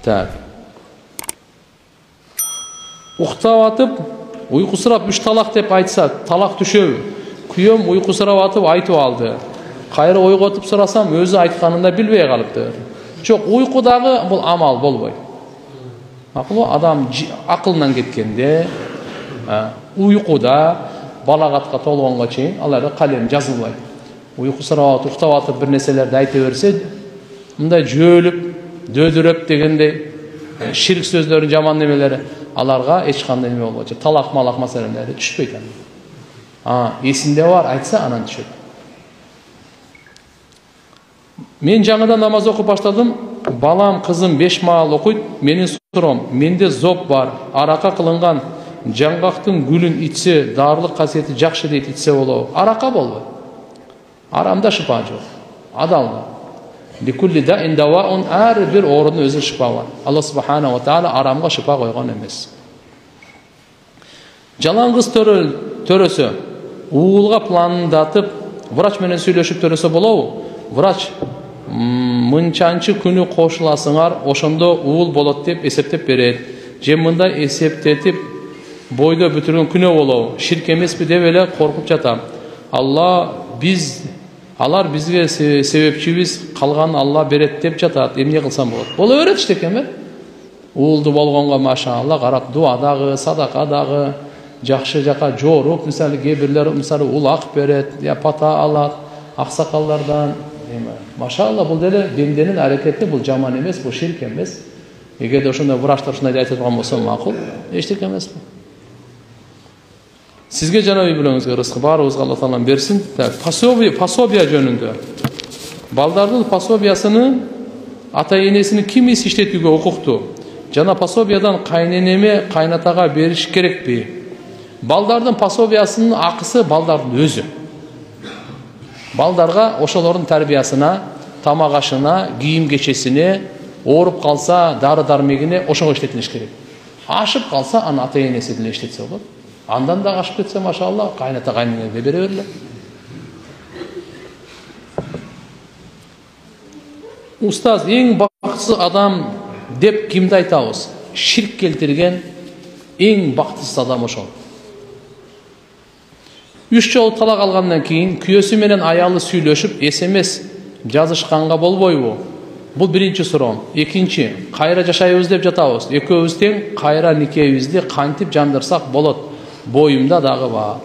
Так. Уктап атып, уйкусурап 3 талак деп айтса, талак түшөбү? Күйөөм уйкусурап атып айтып алды. Кайра ойготуп сурасам, өзү айтканында билбей калыптыр. Жок, уйкудагы бул амал болбойт. Акылы адам акылынан кеткенде, уйкуда балагатка толгонго чейин аларда калем жазылбайт. Уйкусурап атып, уктап атып бир нерселерди айта берсе, мындай жөөлүп, дөдүрөп дегендей ширк сөздөрдүн жаман немелери аларга эч кандай неме болбойт. Талак малак маселелери түшпөйт анан. Эсинде бар айтса анан түшөт. Мен жаңыдан намаз окуп баштадым. Балам, кызым 5 маал окуйт. Менин суром, менде зоб бар. Арака кылынган жаңгактын гүлүн ичсе, дарылык касиети жакшы дейт, ичсе болобу? Арака болбойт. Арамда шыпа жок. Адалда. Ликулли даин даваун, ар бир оорунун өзү шыпа бар. Алла субхана ва таала арамга шыпа койгон эмес. Жалаңгыз төрөсө, уулга пландатып, врач менен сүйлөшүп төрөсө болобу? Врач мынчанчы күнү кошуласыңар, ошондо уул болот деп эсептеп берет. Же мындай эсептетип бойдо бүтүргөн күнөө болобу? Ширк эмеспи деп эле коркуп жатам. Алар бизге себепчибиз, калган Алла берет деп жатат. Эмне кылсам болот? Боло берет иштекеме? Уулду болгонго машалла карап, дуадагы, садакадагы жакшы жака жоруп, мисалы кээ бирлер мисалы улак берет, я пата алат, аксакалдардан. Машалла, бул деле бемденин аракети, бул жаман эмес, бул ширк эмес. Эгерде ошондой врачтар ушундай айтып турган болсо макул, эчтеке эмес бул. Сизге жана үй бүлөңүзгө рызкы баарыбызга Алла таалам берсин. Пособия жөнүндө. Балдардын пособиясынын ата-энесини ким иштетүүгө укуктуу? Жана пособиядан кайненеме, кайнатага бериш керекпи? Балдардын пособиясынын акысы балдардын өзү. Балдарга ошолордун тарбиясына, тамак ашына, кийим кечесине, ооруп калса, дары-дармегине ошого иштетилиш керек. Ашып калса, аны ата-энеси деле иштетсе болот. Андан да ашып кетсе, машалла, кайната кайненеге бере берле. Устаз, эң бактысыз адам деп кимди айтабыз? Ширк келтирген эң бактысыз адам ошол. 3 жолу талак алгандан кийин күйөөсү менен аялы сүйлөшүп, SMS жазышканга болбойбу? Бул биринчи суроом. Экинчи, кайра жашайбыз деп жатабыз. Экөөбүз тең, кайра никебизди кантип жандырсак болот? Боюмда дагы бар.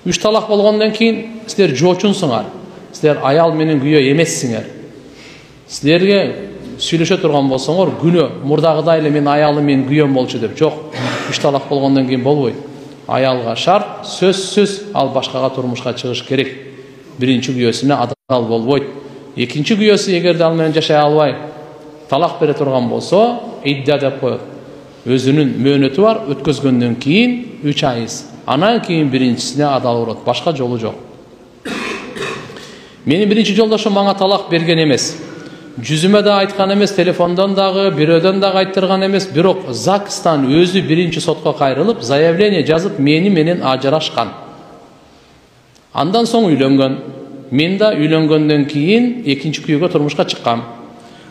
3 талак болгондон кийин силер жоочунсуңар. Силер аял менен күйөө эмессиңер. Силерге сүйлөшө турган болсоңор, күнөө мурдагыдай эле мен аялым менин күйөөм болчу деп. Жок, 3 талак болгондон кийин болбойт. Аялга шарт, сөзсүз ал башкага турмушка чыгыш керек. Биринчи күйөөсүнө адал болбойт. Экинчи күйөөсү эгерде ал менен жашай албай талак бере турган болсо, идда деп коет. Өзүнүн мөөнөтү бар, өткөзгөндөн кийин 3 ай. Анан кийин биринчисине адал болот. Башка жолу жок. Менин биринчи жолдошум мага талак берген эмес. Жүзүмө да айткан эмес, телефондон дагы, бирөөдөн дагы айттырган эмес, бирок ЗАГСтан өзү биринчи сотко кайрылып, заявление жазып, мени менен ажырашкан. Андан соң үйлөнгөн. Мен да үйлөнгөндөн кийин экинчи күйөөгө турмушка чыккам.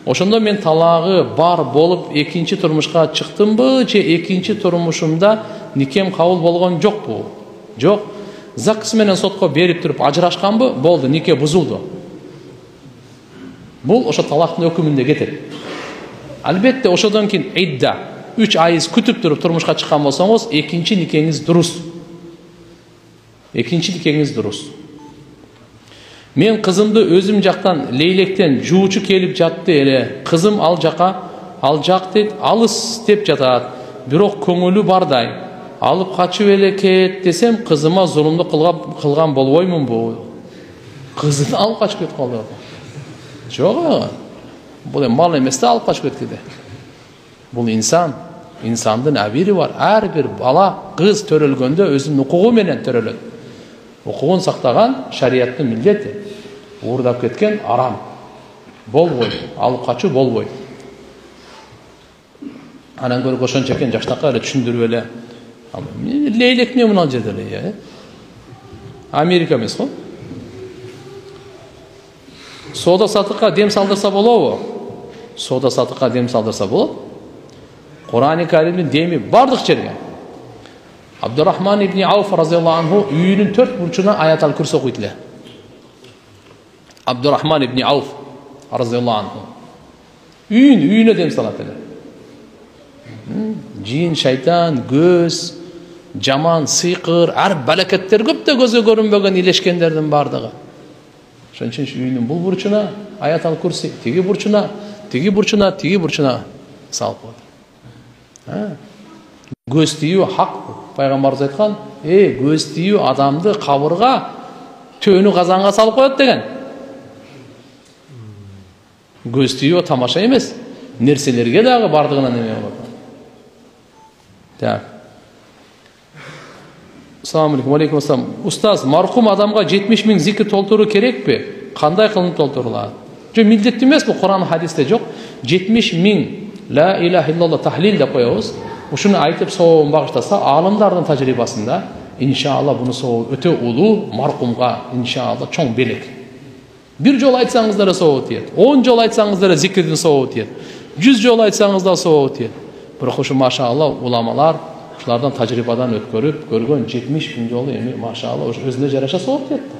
Ошондо мен талагы бар болуп экинчи турмушка чыктымбы, же экинчи турмушумда никем кабыл болгон жокпу? Жок. ЗАГС менен сотко берип туруп ажырашканбы? Болду, нике бузулду. Бул ошо талактын өкүмүндө кетет. Албетте ошодон кийин идда 3 ай күтүп туруп турмушка чыккан болсоңуз, экинчи никеңиз дурус. Экинчи никеңиз дурус. Мен кызымды өзүм жактан лейлектен жуучу келип жатты эле. Кызым ал жак дейт, алыс деп жатат. Бирок көңүлү бардай. Алып качып эле кет десем, кызыма зулумдук кылган болбоймунбу? Кызын алып качып кетип калды. Жок, бул мал эмес да алып качып кеткенде. Бул инсан, инсандын абири бар. Ар бир бала, кыз төрөлгөндө өзүнүн укугу менен төрөлөт. Укугун сактаган шариаттын милдети. Уурдап кеткен арам. Болбойт, алып качуу болбойт. Анан көрүп ошончо экен жаштакка эле түшүндүрүп эле. Лейлек эмне мына жерде эле, Америка эмес го? Соода сатыкка дем салдырса болобу? Соода сатыкка дем салдырса болот. Kur'an-ı Kerim'in demi bardıq жерге. Abdurrahman ibn Avf razıyallahu anhu үйünün 4 burçuna Ayatul Kürsi okuydular. Abdurrahman ibn Avf razıyallahu anhu. Үйüne dem salat eder. Jin, şeytan, göz, жаман, сыйқыр, ар балакеттер көп те көзгө көрүнбөгөн илешкендердин бардыгы. Ошон үчүн үйүнүн бул бурчуна Аятал Курси, тиги бурчуна салып коет. Көз тию хак. Пайгамбарыбыз айткан, көз тию адамды кабырга, төөнү казанга салып коет деген. Көз тию тамаша эмес, нерселерге дагы бардыгынан эме болот. Так. Assalamu alaikum. Alaikum assalam. Ustaz, marhum adamga 70 000 zikir толтыруу керекпи? Кандай кылып толтурулат? Жок, милдеттүү эмес, бул Кур'ан хадисте жок. 70 000 ла илаха иллаллах тахлил деп коебуз. Ушуну айтып сообун багыштаса, алымдардын тажрыйбасында иншалла буну сообу өтө улуу, мархумга иншалла чоң белек. Bir жолу айтсаңыздар сообу тиет. 10 жолу айтсаңыздар зикирдин сообу тиет. 100 жолу айтсаңыздар сообу тиет. Бирок ушу машалла уламалар ушулардан тажрыйбадан өткөрүп көргөн 70 000 жолу эми машалла өзүнө жараша соолуп кетти.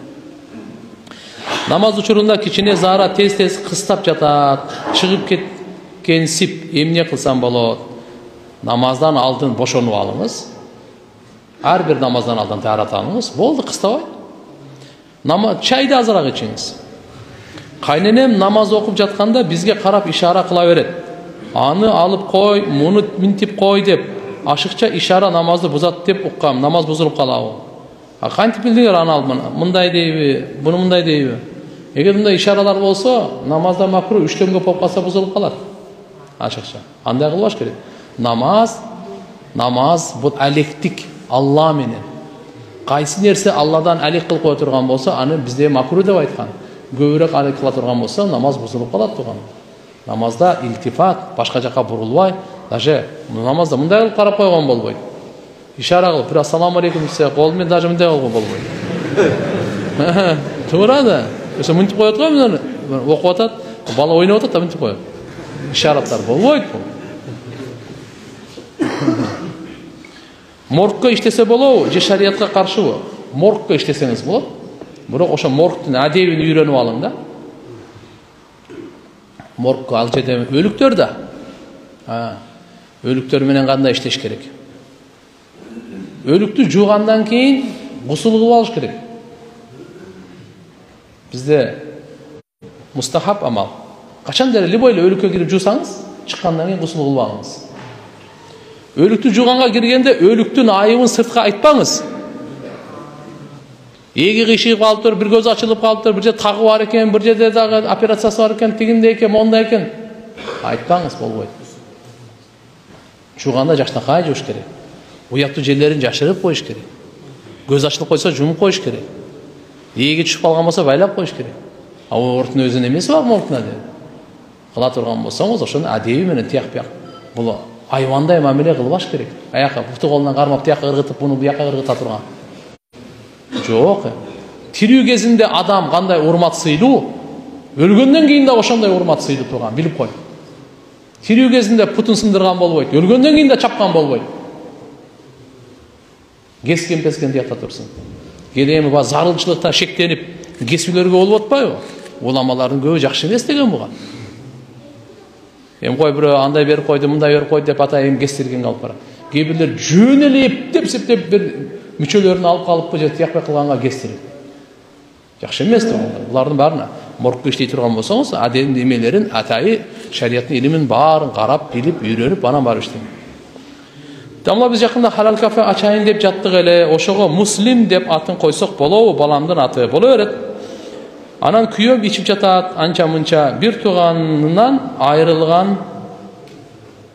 Намаз учурунда кичине зара тез-тез кыстап жатат, чыгып кеткенсип эмне кылсам болот? Намаздан алдын бошонуп алыңыз. Ар бир намаздан алдын таарат алыңыз. Болду, кыстабай. Чайды азыраак ичиңиз. Кайненем намаз окуп жатканда бизге карап ишара кыла берет. Аны алып кой, муну минтип кой деп. Ашыкча ишара намазды бузат деп уккам, намаз бузулуп калабы. Кантип билдиңер аны алып мындай дейби, буну мындай дейби? Эгер мындай ишаралар болсо, намазда макру 3төн көп болуп калса бузулуп калат. Ашыкча. Андай кылбаш керек. Намаз бул алектик Алла менен. Кайсы нерсе Алладан алек кылып кое турган болсо, аны бизде макру деп айткан. Көбүрөөк алек кыла турган болсо, намаз бузулуп калат турган. Намазда илтифат, башка жака бурулбай, даже намазда мындай кылып карап койгон болбойт. Ишара кылып, бир ассаламу алейкум десе, кол менен даже мындай кылган болбойт. Туура да. Ошо мынтип коет го, мына окуп атат, бала ойноп атат да мынтип коет. Ишараттар болбойт бул. Моргко иштесе болобу, же шариятка каршыбы? Моргко иштесеңиз болот. Бирок ошо моргтун адебин үйрөнүп алың да. Моргко ал жерде өлүктөр да. Өлүктөр менен кандай иштеш керек? Өлүктү жуугандан кийин гусул кылып алыш керек. Бизде мустахаб амал. Качан эле любой эле өлүккө кирип жуусаңыз, чыккандан кийин гусул кылып алыңыз. Өлүктү жууганга киргенде өлүктүн айыбын сыртка айтпаңыз. Эги кыйшыгып калыптыр, бир көзү ачылып калыптыр, бир жерде тагы бар экен, бир жерде дагы операциясы бар экен, тигинде экен, мондай экен. Айтпаңыз, болбойт. Жууганда жакшынакай жууш керек. Уяктуу жерлерин жашырып коюш керек. Көз ачылып койсо жумуп коюш керек. Эги түшүп калган болсо байлап коюш керек. Ортун өзүнүн эмеси бар мортуна деп. Кыла турган болсоңуз, ошону адеби менен тияк-бияк. Бул айвандай мамиле кылбаш керек. Аяка буту колунан кармап тияка ыргытып, буну буяка ыргыта турган. Жок. Тирүү кезинде адам кандай урмат сыйлуу, өлгөндөн кийин да ошондой урмат сыйлуу турган, билип кой. Тирүү кезинде путун сындырган болбойт, өлгөндөн кийин да чапкан болбойт. Кескен тиякта турсун. Кээде эми зарылчылыкта шектенип кесүүлөргө болуп атпайбы? Уламалардын көбү жакшы эмес деген буга. Кой бирөө андай берип койду, мындай берип койду деп ата эми кестирген калып барат. Кээ бирлер жөн эле эптеп бир мүчөлөрүн алып калыппы же тияк кылганга кестирет. Жакшы эмес да булардын баарына моргко иштей турган болсоңуз, адемдин эмелерин, атайы шариаттын илимин баарын карап, билип, үйрөнүп, анан барып иштейм. Тамла биз жакында халал кафе ачайын деп жаттык эле, ошого Муслим деп атын койсок болобу? Баламдын аты боло берет. Анан күйөөм ичип жатат, анча-мынча бир тууганынан айрылган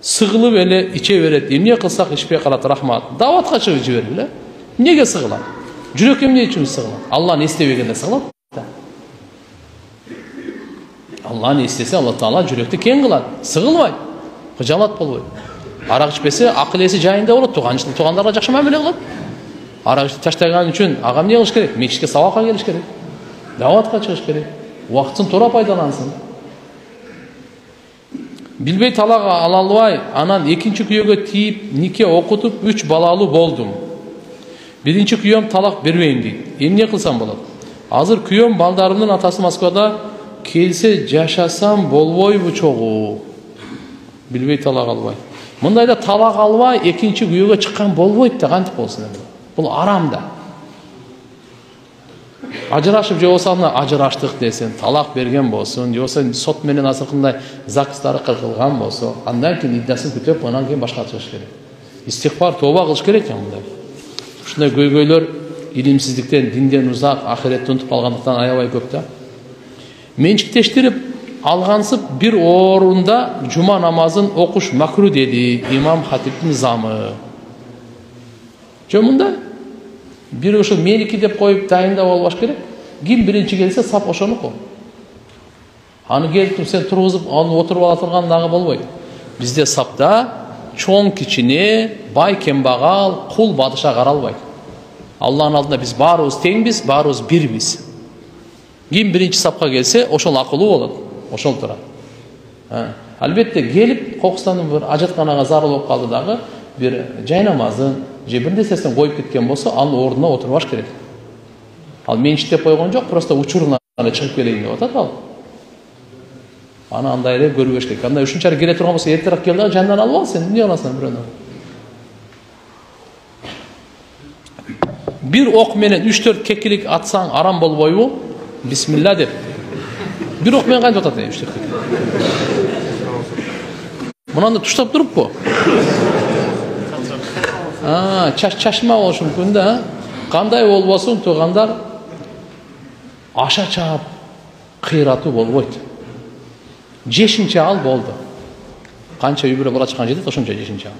сыгылып эле иче берет. Эмне кылсак ичпей калат, рахмат. Даватка чыгып жибергиле. Неге сыгылат? Жүрөк эмне үчүн сыгылат? Алланы эстебегенде сыгылат. Алланы эстесе, Алла Таала жүрөктү кең кылат. Сыгылбайт. Кыжалат болбойт. Арак ичпесе, акыл эси жайында болот. Туугандарга жакшы мамиле кылат. Арак ичип таштаган үчүн ага эмне кылыш керек? Мечитке сабакка келиш керек. Даватка чыгыш керек. Убактысын туура пайдалансын. Билбей талак ала албай, анан экинчи күйөөгө тийип, нике окутуп, 3 балалуу болдум. Биринчи күйөөм талак бербейм дейт. Эмне кылсам болот? Азыр күйөөм балдарымдын атасы Москвада, келсе жашасам болбойбу чогуу? Билбей талак албай. Мындайда талак албай экинчи күйөөгө чыккан болбойт да, кантип болсун эми? Бул арам да. Ажырашып же болсо ажыраштык десин, талак берген болсун, же болсо сот менен азыркындай закыстары кыркылган болсо, андан кийин иддасын күтүп, анан кийин башка чыгыш керек. Истигфар, тооба кылыш керек экен мындай. Ушундай көйгөйлөр илимсиздиктен, динден узак, ахиретти унутуп калгандыктан аябай көп да. Менчиктештирип алгансып бир орунда жума намазын окуш макру деди имам Хатиптин замы. Жо мындай бир ошо меники деп коюп дайындап албаш керек. Ким биринчи келсе сап ошонуку. Аны келип сен тургузуп, аны отуруп ала турган дагы болбойт. Бизде сапта чоң кичине, бай кембагал, кул бадыша каралбайт. Алланын алдында биз баарыбыз теңбиз, баарыбыз бирбиз. Ким биринчи сапка келсе, ошол акылуу болот, ошол турат. Албетте келип кокустанын бир ажатканага зарыл болуп калды дагы, бир жай намазын же бир нерсесин коюп кеткен болсо, анын ордуна отурбаш керек. Ал менчиктеп койгон жок, просто учуруна чыгып келейин деп атат ал. Аны андай эле көрбөш керек. Андай ушунчалык келе турган болсо, эртерээк кел дагы жандан алып ал, сен эмне кыласың бирөөнү? Бир ок менен 3-4 кекилик атсаң арам болбойбу? Бисмилла деп. Бир ок менен кантип атат эми 3-4 кекилик? Мынаны туштап туруппу? Чашма болушу мүмкүн да. Кандай болбосун туугандар, аша чаап кыйратуу болбойт. Жешинче ал болду. Канча үйбүрө бала чыккан жетет, ошончо жешинче ал.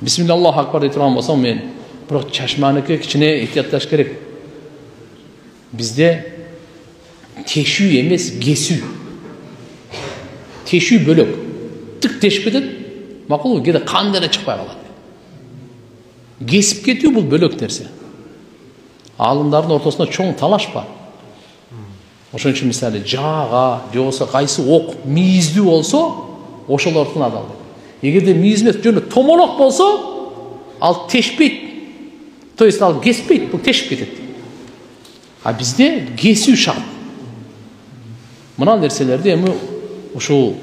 Бисмилла Аллаху акбар дей турган болсом мен, бирок чашманыкы кичине ихтиятташ керек. Бизде тешүү эмес, кесүү. Тешүү бөлөк. Тик тешип кетет, макулбу, кээде кан деле чыкпай калат. Кесип кетүү бул бөлөк нерсе. Алымдардын ортосунда чоң талаш бар. Ошон үчүн мисалы жаага, же болсо кайсы ок мийиздүү болсо, ошолордун адалы. Эгерде мийиз эмес, жөн томолок болсо, ал тешпейт. То есть ал кеспейт, бул тешип кетет. А бизде кесүү шарт. Мына нерселерди эми ушул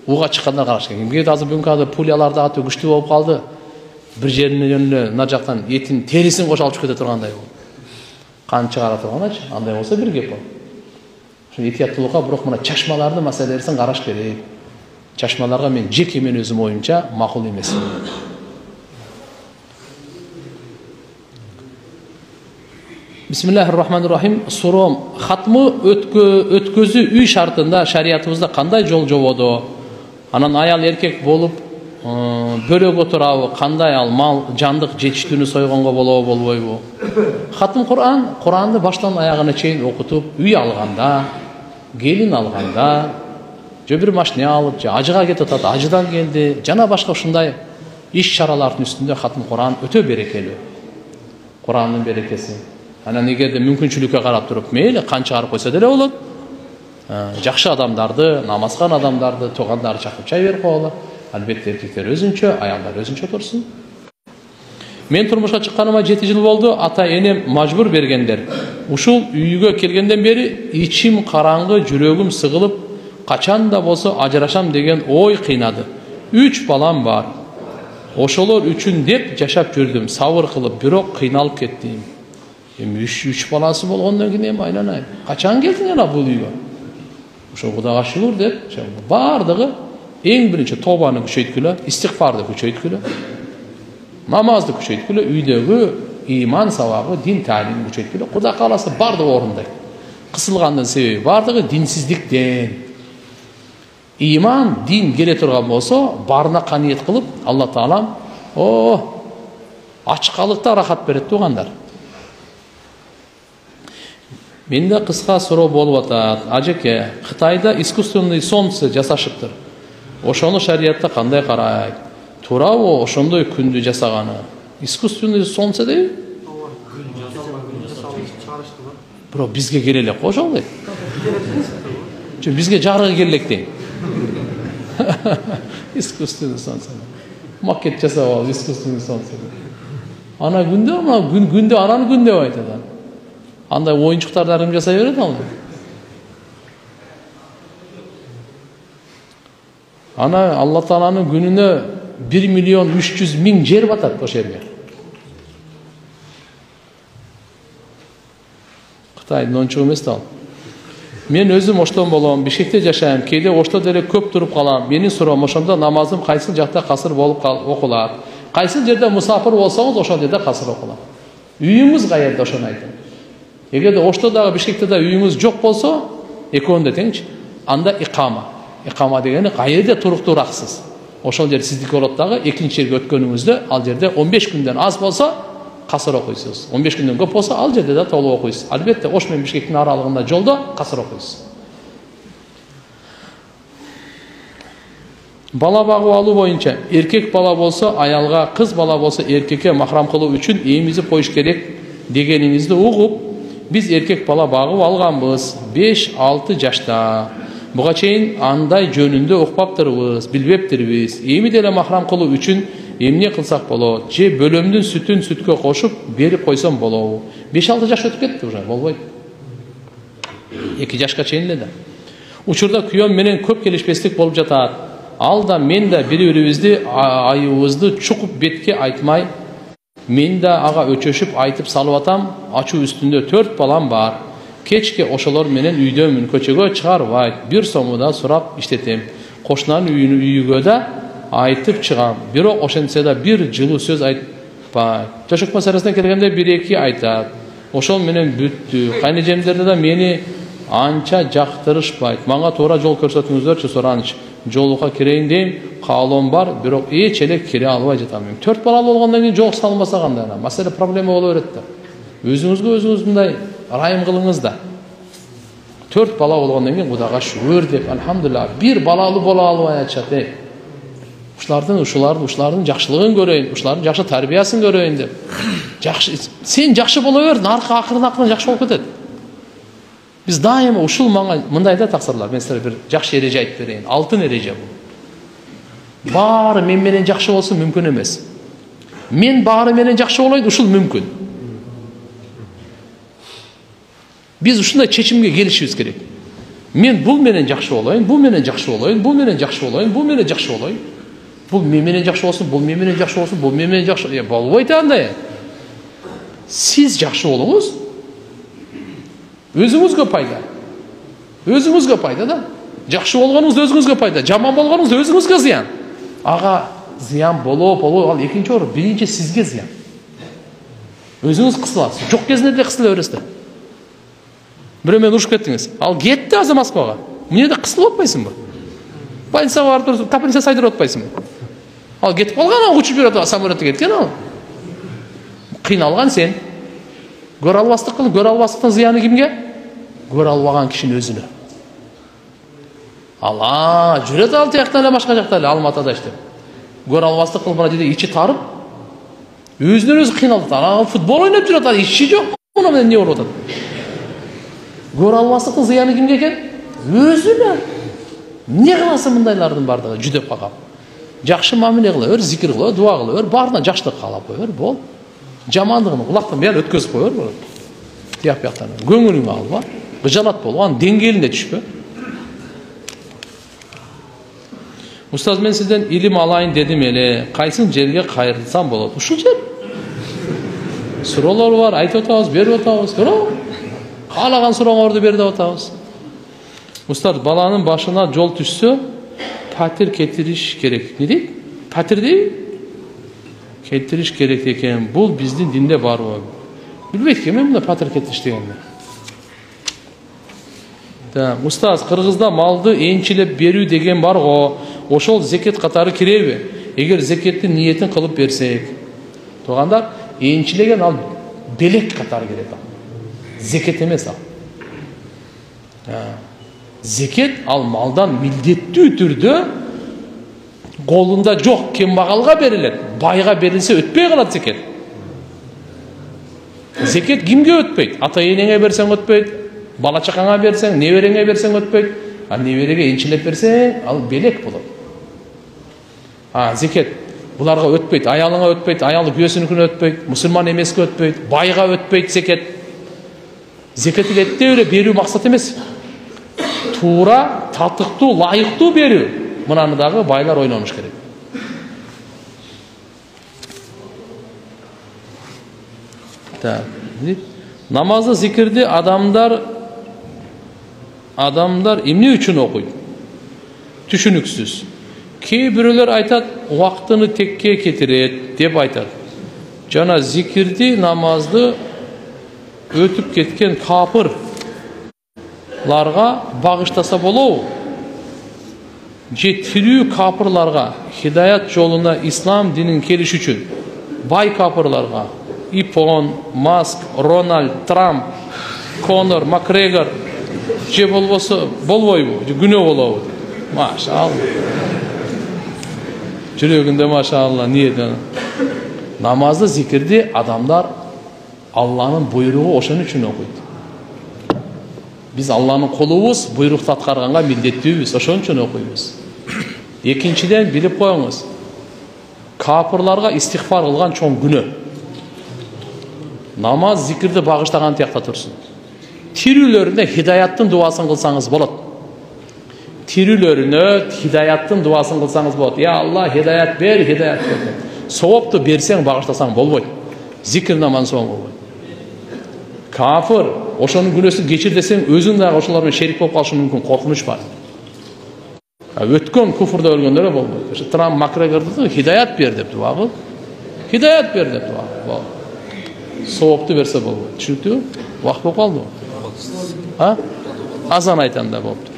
уга чыккандар караш керек. Кээде азыр бүгүнкү пулялар да аты күчтүү болуп калды. Бир жеринен мына жактан этин терисин кошо алып чыгып кете тургандай болду. Кан чыгара турганачы, андай болсо бир кеп бол. Ошо этияттуулукка бирок мына чашмалардын маселесин караш керек. Чашмаларга мен жеке мен өзүм оюмча макул эмес. Бисмиллахир-рахманир-рахим. Суром хатмы өткөзүү үй шартында шариятыбызда кандай жол жободо? Анан аял эркек болуп бөлөк отурабы, кандай ал мал, жандык жетиштүүнү сойгонго болобу, болбойбу? Хатым Куранды баштан аягына чейин окутуп, үй алганда, келин алганда, же бир машина алып, же ажыга кетип атат, ажыдан келди, жана башка ушундай иш-чаралардын үстүндө хатым Куран өтө берекелүү. Курандын берекеси. Анан эгерде мүмкүнчүлүккө карап туруп, мейли канча чыгарып койсо деле болот. Жакшы адамдарды, намазган адамдарды, туугандарды чакырып чай берип койгула. Албетте эркектер өзүнчө, аялдар өзүнчө турсун. Мен турмушка чыкканыма 7 жыл болду, ата энем мажбур бергендер. Ушул үйгө келгенден бери ичим караңгы, жүрөгүм сыгылып, качан да болсо ажырашам деген ой кыйнады. 3 балам бар. Ошолор үчүн деп жашап жүрдүм, сабыр кылып, бирок кыйналып кеттим. Эми 3 баласы болгондон кийин эми айланайын. Качан келдиң ана бул үйгө? Ошо Кудайга шүгүр деп, бардыгы эң биринчи тобаны күчөйткүлө, истигфарды күчөйткүлө, намазды күчөйткүлө, үйдөгү иман сабагы, дин таалимин күчөйткүлө. Кудай кааласа бардыгы орундайт. Кысылгандын себеби бардыгы динсиздиктен. Иман, дин келе турган болсо, барына каниет кылып, Алла Таалам ачкалыкта рахат берет туугандар. Менде кыска суроо болуп атат. Ажеке, Кытайда искусственный солнце жасашыптыр. Ошону шариятта кандай карайт? Туурабы ошондой күндү жасаганы? Искусственный солнце дейби? Бирок бизге келе элек ошол дейт. Бизге жарыгы келе элек дейт. Искусственный солнце. Макет жасап алып, искусственный солнце. Ана күндө, ана күндө, ананы күн деп айтады. Андай ойыншықтарды әркім жасай береді ал. Ана Алла Тааланың күнүнө 1.300.000 жер батат ошол жерге. Кытайдын ончугу эмес да ал. Мен өзүм оштон болом, Бишкекте жашайм, кээде ошто деле көп туруп калам. Менин суроом, ошондо намазым кайсыл жакта касыр болуп окулат? Кайсыл жерде мусафир болсоңуз, ошол жерде касыр окулат. Үйүңүз каерде, ошону айтам. Эгерде ошто дагы Бишкекте да үйүңүз жок болсо, экөөндө теңчи, анда икама. Икама дегени каерде туруктуураксыз. Ошол жер сиздики болот дагы, экинчи жерге өткөнүңүздө ал жерде 15 күндөн аз болсо касыр окуйсуз. 15 күндөн көп болсо ал жерде да толук окуйсуз. Албетте Ош менен Бишкектин аралыгында жолдо касыр окуйсуз. Бала багып алуу боюнча эркек бала болсо аялга, кыз бала болсо эркекке махрам кылуу үчүн эмизип коюш керек дегениңизди угуп, биз эркек бала багып алганбыз 5-6 жашта. Буга чейин андай жөнүндө укпаптырбыз, билбептирбиз. Эми деле махрам кылуу үчүн эмне кылсак болот? Же бөлөмдүн сүтүн сүткө кошуп берип койсом болобу? 5-6 жаш өтүп кетти уже, болбойт. 2 жашка чейин эле да. Учурда күйөөм менен көп келишпестик болуп жатат. Ал да мен да бири-бирибизди айыбыбызды чукуп бетке айтмай, мен да ага өчөшүп айтып салып атам. Ачуу үстүндө 4 балам бар. Кечке ошолор менен үйдөмүн, көчөгө чыгарбайт. Бир сомуда сурап иштетем. Кошунанын үйүгө да айтып чыгам. Бирок ошентсе да бир жылуу сөз айтпайт. Төшөк маселесине келгенде 1-2 айтат. Ошол менен бүттү. Кайнежемдерде да мени анча жактырышпайт. Мага туура жол көрсөтүңүздөрчү сураныч. Жолука кирейин дейм, каалоом бар, бирок эч эле кире албай жатам. 4 балалуу болгондон кийин жол салынбаса кандай? Маселе проблема боло берет да. Өзүңүзгө өзүңүз мындай райым кылыңыз да. 4 бала болгондон кийин Кудайга шүгүр деп, алхамдулилlah, бир балалуу боло албай атышат. Ушулардын жакшылыгын көрөйүн, ушулардын жакшы тарбиясын көрөйүн деп. Жакшы, сен жакшы боло бер, акырын жакшы болуп кетет. Биз дайыма ушул мындай да таксырлар. Мен силерге бир жакшы эреже айтып берейин. Алтын эреже бул. Баары мен менен жакшы болсун мүмкүн эмес. Мен баары менен жакшы болоюн, ушул мүмкүн. Биз ушундай чечимге келишибиз керек. Мен бул менен жакшы болоюн, бул менен жакшы болоюн, бул менен жакшы болоюн, бул менен жакшы болоюн. Бул мен менен жакшы болсун, бул мен менен жакшы болсун, бул мен менен жакшы. Болбойт андай. Сиз жакшы болуңуз. Өзүңүзгө пайда. Өзүңүзгө пайда да. Жакшы болгонуңуз өзүңүзгө пайда, жаман болгонуңуз өзүңүзгө зыян. Ага зыян болоп, ал экинчи орун, биринчи сизге зыян. Өзүңүз кысыласыз. Жок кезинде деле кысыла бересиз. Бирөө менен урушуп кеттиңиз. Ал кетти азыр Москвага. Эмне да кысылып атпайсыңбы? Больницага барып туруп, тапанча сайдырып атпайсыңбы? Ал кетип калган, ал учуп жүрөт, самолетте кеткен ал. Кыйналган сен. Көрө албастык кылып, көрө албастыктын зыяны кимге? Көрө албаган кишинин өзүнө. Ала, жүрөт ал тияктан эле башка жакта эле, Алматыда иштеп. Көрө албастык кылып, мына жерде ичи тарып, өзүнөн өзү кыйналып атат. Ал футбол ойноп жүрөт, ал ичи жок. Муну менен эмне болуп атат? Көрө албастыктын зыяны кимге экен? Өзүнө. Эмне кыласың мындайлардын бардыгы жүдөп калган? Жакшы мамиле кыла бер, зикир кыла, дуа кыла бер, баарына жакшылык каалап кой бер, бол. Жамандыгын кулактан бери өткөзүп кой бер. Тияк бияктан. Көңүлүңө алба. Гыжалат болгон деңгээлине түшпө. Устаз, мен сизден илим алайын дедим эле. Кайсын жерге кайрылсам болот? Ушул жер. Суроолор бар, айтып атабыз, берип атабыз. Каалаган сурооңорду берип атабыз. Устаз, баланын башына жол түшсө, патир кетириш керек. Не дейт? Патирди кетириш керек экен. Бул биздин динде барбы? Билбейт экенмин мында патир кетириш дегенди. Устаз, Кыргызда малды энчилеп берүү деген бар го. Ошол зекет катары киреби? Эгер зекеттин ниетин кылып берсек. Тугандар, энчилеген ал белек катары кирет. Зекет эмес ал. Зекет ал малдан милдеттүү түрдө колунда жок кембагалга берилет. Байга берилсе өтпөй калат зекет. Зекет кимге өтпөйт? Ата энеңе берсең өтпөйт, бала чакаңа берсең, небереңе берсең өтпөйт. А небереге энчилеп берсең, ал белек болот. Зекет буларга өтпейт, аялыңа өтпейт, аялы күйөөсүнүкүнө өтпейт, мусулман эмеске өтпейт, байга өтпейт зекет. Зекет эте эле берүү максат эмес. Туура, татыктуу, лайыктуу берүү. Мынаны дагы байлар ойнонуш керек. Namazda zikirdi adamlar emne üçün okuydu? Düşünüksüz. Кейбіреулер айтат, уақытыны текке кетирет деп айтат. Жана зикирди, намазды өтүп кеткен капырларга багыштаса болобу? Же тирүү капырларга хидаят жолуна ислам динин келиш үчүн бай капырларга Ипон, Маск, Рональд, Трамп, Конор, Макгрегор же болбосо болбойбу, же күнөө болобу? Машалла. Жүрөгүндө машалла ниетен. Намазды, зикирди адамдар Алланын буйругу ошон үчүн окуйт. Биз Алланын колубуз, буйрукту аткарганга милдеттүүбүз, ошон үчүн окуйбуз. Экинчиден билип коюңуз. Капырларга истигфар кылган чоң күнөө. Namaz zikirdi bağışlagan tiyakta tursun. Tirülörüne hidayаттын duasını kılsanız bolot. Tirülörüne hidayаттын duasını kılsanız bolot. Ya Allah hidayat ver, hidayat ver. Soğuptu bersen bağışlasan bolboy. Zikir namazı soğun bolboy. Kafir, oşanın günösün geçir desen özün de oşalarla şerik bolup kalışın mümkün, korkunuş var. Ötkön kufurda ölgönlere bolboy. Trump Macgregor'da hidayat ver dep dua kıl. Hidayat ver dep dua kıl. Soğuptu verse bolboy. Çünkü vakt bolup kaldı. Azan aytanda boluptu.